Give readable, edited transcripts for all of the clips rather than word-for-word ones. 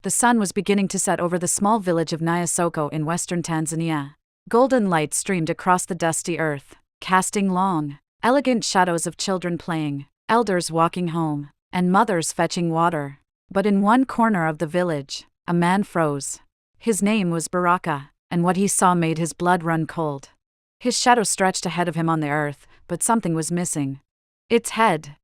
The sun was beginning to set over the small village of Nyasoko in western Tanzania. Golden light streamed across the dusty earth, casting long, elegant shadows of children playing, elders walking home, and mothers fetching water. But in one corner of the village, a man froze. His name was Baraka, and what he saw made his blood run cold. His shadow stretched ahead of him on the earth, but something was missing. Its head.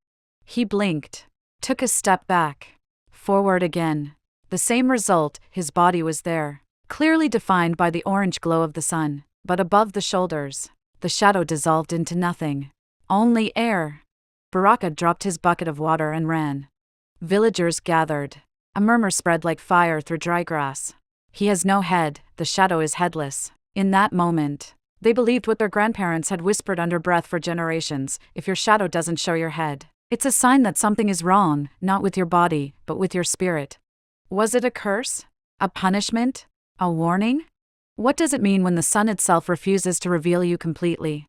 He blinked, took a step back, forward again. The same result, his body was there, clearly defined by the orange glow of the sun, but above the shoulders, the shadow dissolved into nothing. Only air. Baraka dropped his bucket of water and ran. Villagers gathered. A murmur spread like fire through dry grass. He has no head, the shadow is headless. In that moment, they believed what their grandparents had whispered under breath for generations: if your shadow doesn't show your head, it's a sign that something is wrong, not with your body, but with your spirit. Was it a curse? A punishment? A warning? What does it mean when the sun itself refuses to reveal you completely?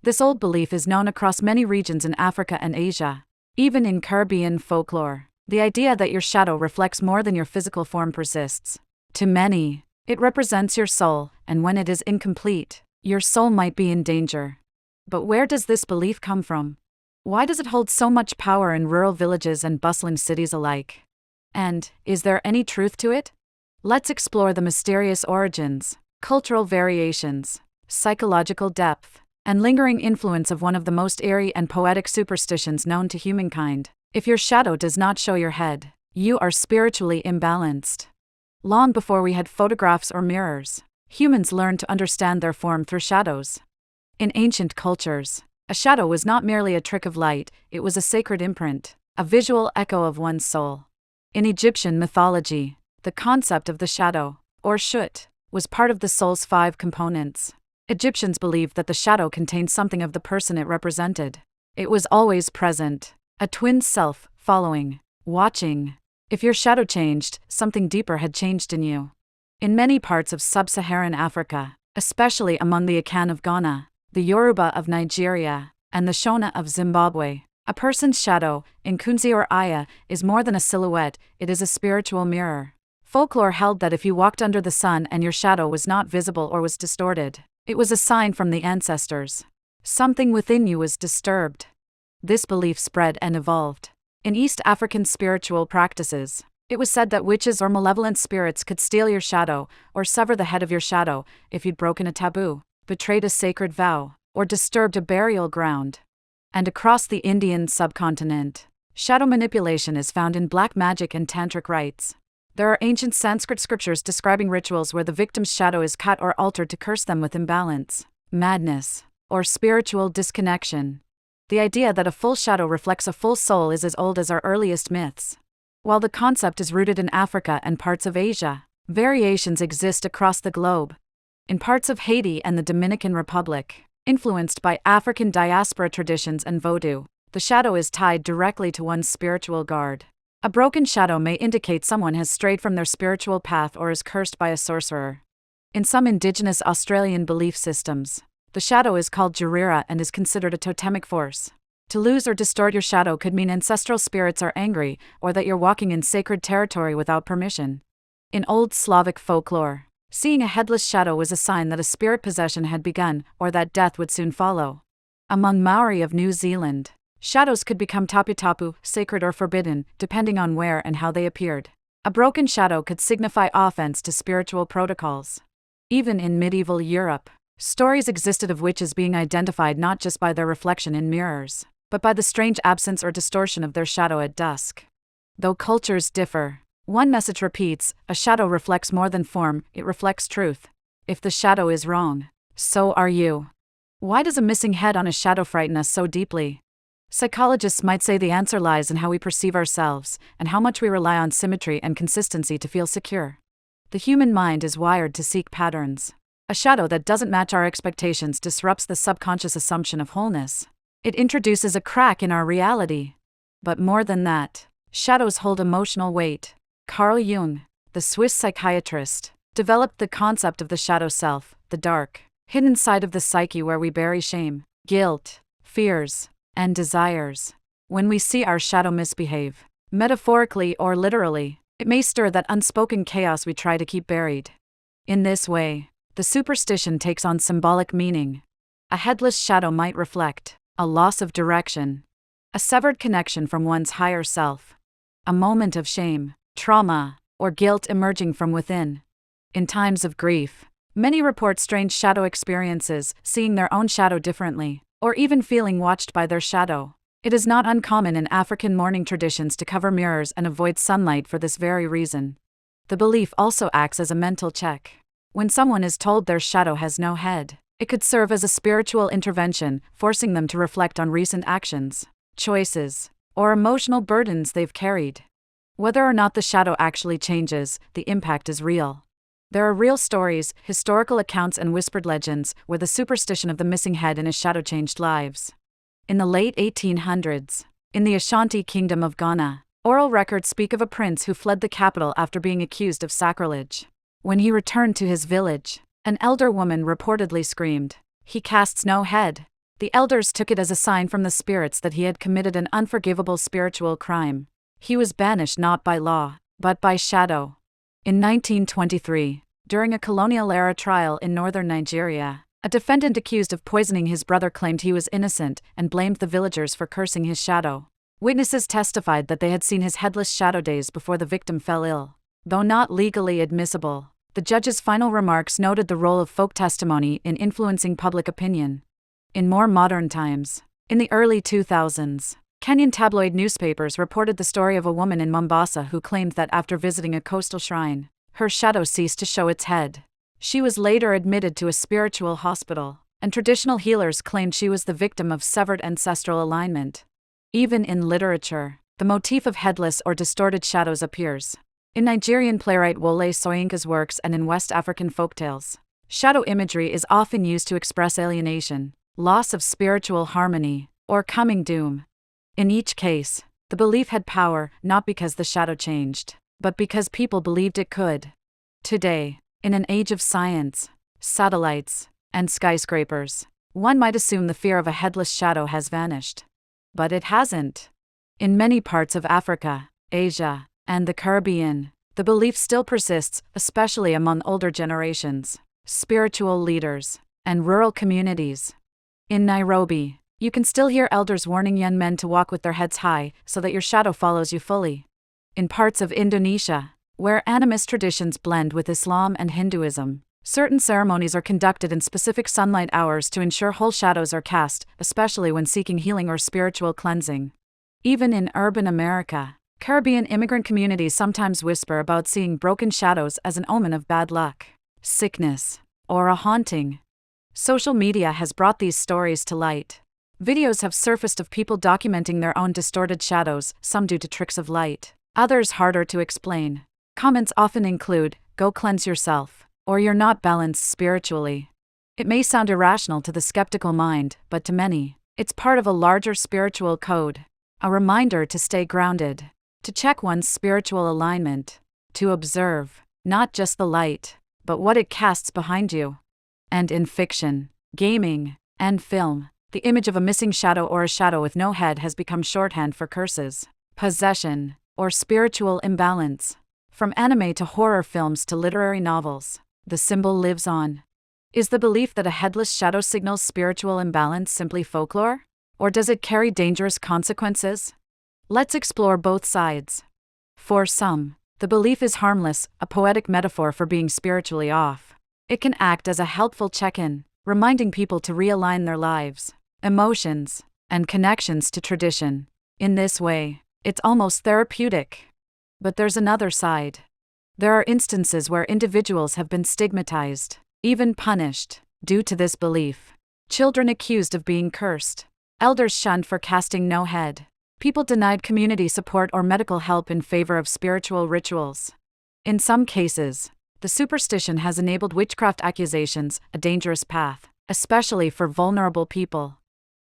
This old belief is known across many regions in Africa and Asia. Even in Caribbean folklore, the idea that your shadow reflects more than your physical form persists. To many, it represents your soul, and when it is incomplete, your soul might be in danger. But where does this belief come from? Why does it hold so much power in rural villages and bustling cities alike? And, is there any truth to it? Let's explore the mysterious origins, cultural variations, psychological depth, and lingering influence of one of the most eerie and poetic superstitions known to humankind. If your shadow does not show your head, you are spiritually imbalanced. Long before we had photographs or mirrors, humans learned to understand their form through shadows. In ancient cultures, a shadow was not merely a trick of light, it was a sacred imprint, a visual echo of one's soul. In Egyptian mythology, the concept of the shadow, or shut, was part of the soul's 5 components. Egyptians believed that the shadow contained something of the person it represented. It was always present, a twin self, following, watching. If your shadow changed, something deeper had changed in you. In many parts of sub-Saharan Africa, especially among the Akan of Ghana, the Yoruba of Nigeria, and the Shona of Zimbabwe, a person's shadow, Nkunzi or Aya, is more than a silhouette, it is a spiritual mirror. Folklore held that if you walked under the sun and your shadow was not visible or was distorted, it was a sign from the ancestors. Something within you was disturbed. This belief spread and evolved. In East African spiritual practices, it was said that witches or malevolent spirits could steal your shadow, or sever the head of your shadow, if you'd broken a taboo, betrayed a sacred vow, or disturbed a burial ground. And across the Indian subcontinent, shadow manipulation is found in black magic and tantric rites. There are ancient Sanskrit scriptures describing rituals where the victim's shadow is cut or altered to curse them with imbalance, madness, or spiritual disconnection. The idea that a full shadow reflects a full soul is as old as our earliest myths. While the concept is rooted in Africa and parts of Asia, variations exist across the globe. In parts of Haiti and the Dominican Republic, influenced by African diaspora traditions and voodoo, the shadow is tied directly to one's spiritual guard. A broken shadow may indicate someone has strayed from their spiritual path or is cursed by a sorcerer. In some indigenous Australian belief systems, the shadow is called Jarira and is considered a totemic force. To lose or distort your shadow could mean ancestral spirits are angry, or that you're walking in sacred territory without permission. In Old Slavic folklore, seeing a headless shadow was a sign that a spirit possession had begun, or that death would soon follow. Among Maori of New Zealand, shadows could become tapu-tapu, sacred or forbidden, depending on where and how they appeared. A broken shadow could signify offense to spiritual protocols. Even in medieval Europe, stories existed of witches being identified not just by their reflection in mirrors, but by the strange absence or distortion of their shadow at dusk. Though cultures differ, one message repeats: a shadow reflects more than form, it reflects truth. If the shadow is wrong, so are you. Why does a missing head on a shadow frighten us so deeply? Psychologists might say the answer lies in how we perceive ourselves, and how much we rely on symmetry and consistency to feel secure. The human mind is wired to seek patterns. A shadow that doesn't match our expectations disrupts the subconscious assumption of wholeness. It introduces a crack in our reality. But more than that, shadows hold emotional weight. Carl Jung, the Swiss psychiatrist, developed the concept of the shadow self, the dark, hidden side of the psyche where we bury shame, guilt, fears, and desires. When we see our shadow misbehave, metaphorically or literally, It may stir that unspoken chaos we try to keep buried. In this way, the superstition takes on symbolic meaning. A headless shadow might reflect a loss of direction, a severed connection from one's higher self, a moment of shame, trauma, or guilt emerging from within. In times of grief, many report strange shadow experiences, seeing their own shadow differently, or even feeling watched by their shadow. It is not uncommon in African mourning traditions to cover mirrors and avoid sunlight for this very reason. The belief also acts as a mental check. When someone is told their shadow has no head, it could serve as a spiritual intervention, forcing them to reflect on recent actions, choices, or emotional burdens they've carried. Whether or not the shadow actually changes, the impact is real. There are real stories, historical accounts, and whispered legends where the superstition of the missing head and his shadow changed lives. In the late 1800s, in the Ashanti Kingdom of Ghana, oral records speak of a prince who fled the capital after being accused of sacrilege. When he returned to his village, an elder woman reportedly screamed, "He casts no head." The elders took it as a sign from the spirits that he had committed an unforgivable spiritual crime. He was banished not by law, but by shadow. In 1923, during a colonial-era trial in northern Nigeria, a defendant accused of poisoning his brother claimed he was innocent and blamed the villagers for cursing his shadow. Witnesses testified that they had seen his headless shadow days before the victim fell ill. Though not legally admissible, the judge's final remarks noted the role of folk testimony in influencing public opinion. In more modern times, in the early 2000s, Kenyan tabloid newspapers reported the story of a woman in Mombasa who claimed that after visiting a coastal shrine, her shadow ceased to show its head. She was later admitted to a spiritual hospital, and traditional healers claimed she was the victim of severed ancestral alignment. Even in literature, the motif of headless or distorted shadows appears. In Nigerian playwright Wole Soyinka's works and in West African folktales, shadow imagery is often used to express alienation, loss of spiritual harmony, or coming doom. In each case, the belief had power not because the shadow changed, but because people believed it could. Today, in an age of science, satellites, and skyscrapers, one might assume the fear of a headless shadow has vanished. But it hasn't. In many parts of Africa, Asia, and the Caribbean, the belief still persists, especially among older generations, spiritual leaders, and rural communities. In Nairobi, you can still hear elders warning young men to walk with their heads high so that your shadow follows you fully. In parts of Indonesia, where animist traditions blend with Islam and Hinduism, certain ceremonies are conducted in specific sunlight hours to ensure whole shadows are cast, especially when seeking healing or spiritual cleansing. Even in urban America, Caribbean immigrant communities sometimes whisper about seeing broken shadows as an omen of bad luck, sickness, or a haunting. Social media has brought these stories to light. Videos have surfaced of people documenting their own distorted shadows, some due to tricks of light, others harder to explain. Comments often include, "Go cleanse yourself," or "You're not balanced spiritually." It may sound irrational to the skeptical mind, but to many, it's part of a larger spiritual code. A reminder to stay grounded, to check one's spiritual alignment, to observe, not just the light, but what it casts behind you. And in fiction, gaming, and film, the image of a missing shadow or a shadow with no head has become shorthand for curses, possession, or spiritual imbalance. From anime to horror films to literary novels, the symbol lives on. Is the belief that a headless shadow signals spiritual imbalance simply folklore? Or does it carry dangerous consequences? Let's explore both sides. For some, the belief is harmless, a poetic metaphor for being spiritually off. It can act as a helpful check-in, reminding people to realign their lives, emotions, and connections to tradition. In this way, it's almost therapeutic. But there's another side. There are instances where individuals have been stigmatized, even punished, due to this belief. Children accused of being cursed, elders shunned for casting no head, people denied community support or medical help in favor of spiritual rituals. In some cases, the superstition has enabled witchcraft accusations, a dangerous path, especially for vulnerable people.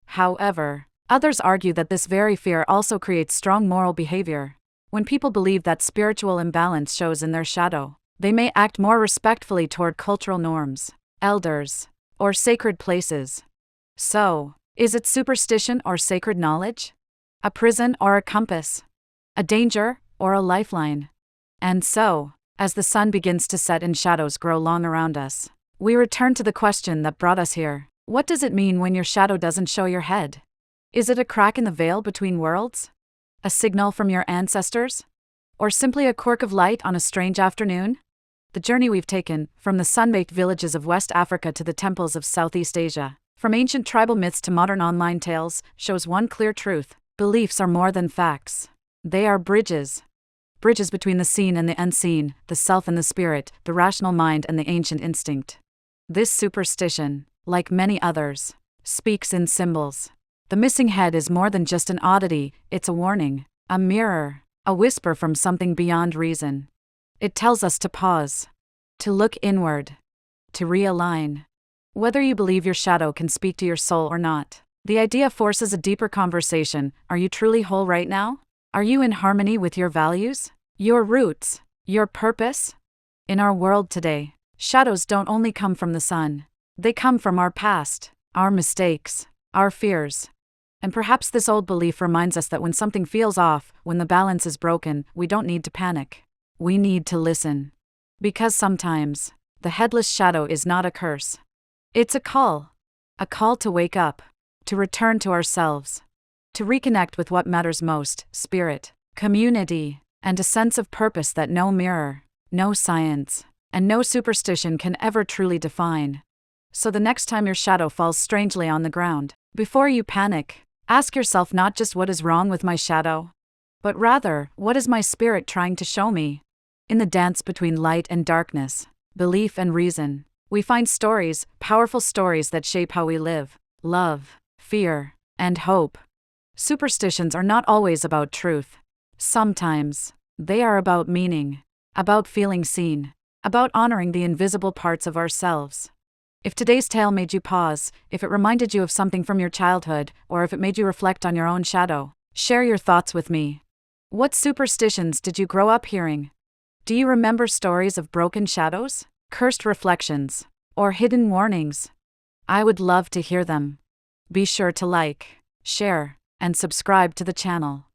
However, others argue that this very fear also creates strong moral behavior. When people believe that spiritual imbalance shows in their shadow, they may act more respectfully toward cultural norms, elders, or sacred places. So, is it superstition or sacred knowledge? A prison or a compass? A danger or a lifeline? And so, as the sun begins to set and shadows grow long around us, we return to the question that brought us here. What does it mean when your shadow doesn't show your head? Is it a crack in the veil between worlds? A signal from your ancestors? Or simply a quirk of light on a strange afternoon? The journey we've taken, from the sun-baked villages of West Africa to the temples of Southeast Asia, from ancient tribal myths to modern online tales, shows one clear truth: beliefs are more than facts. They are bridges. Bridges between the seen and the unseen, the self and the spirit, the rational mind and the ancient instinct. This superstition, like many others, speaks in symbols. The missing head is more than just an oddity, it's a warning, a mirror, a whisper from something beyond reason. It tells us to pause, to look inward, to realign. Whether you believe your shadow can speak to your soul or not, the idea forces a deeper conversation. Are you truly whole right now? Are you in harmony with your values, your roots, your purpose? In our world today, shadows don't only come from the sun. They come from our past, our mistakes, our fears. And perhaps this old belief reminds us that when something feels off, when the balance is broken, we don't need to panic. We need to listen. Because sometimes, the headless shadow is not a curse. It's a call to wake up, to return to ourselves, to reconnect with what matters most: spirit, community, and a sense of purpose that no mirror, no science, and no superstition can ever truly define. So the next time your shadow falls strangely on the ground, before you panic, ask yourself not just what is wrong with my shadow, but rather, what is my spirit trying to show me? In the dance between light and darkness, belief and reason, we find stories, powerful stories that shape how we live, love, fear, and hope. Superstitions are not always about truth. Sometimes, they are about meaning, about feeling seen, about honoring the invisible parts of ourselves. If today's tale made you pause, if it reminded you of something from your childhood, or if it made you reflect on your own shadow, share your thoughts with me. What superstitions did you grow up hearing? Do you remember stories of broken shadows, cursed reflections, or hidden warnings? I would love to hear them. Be sure to like, share, and subscribe to the channel.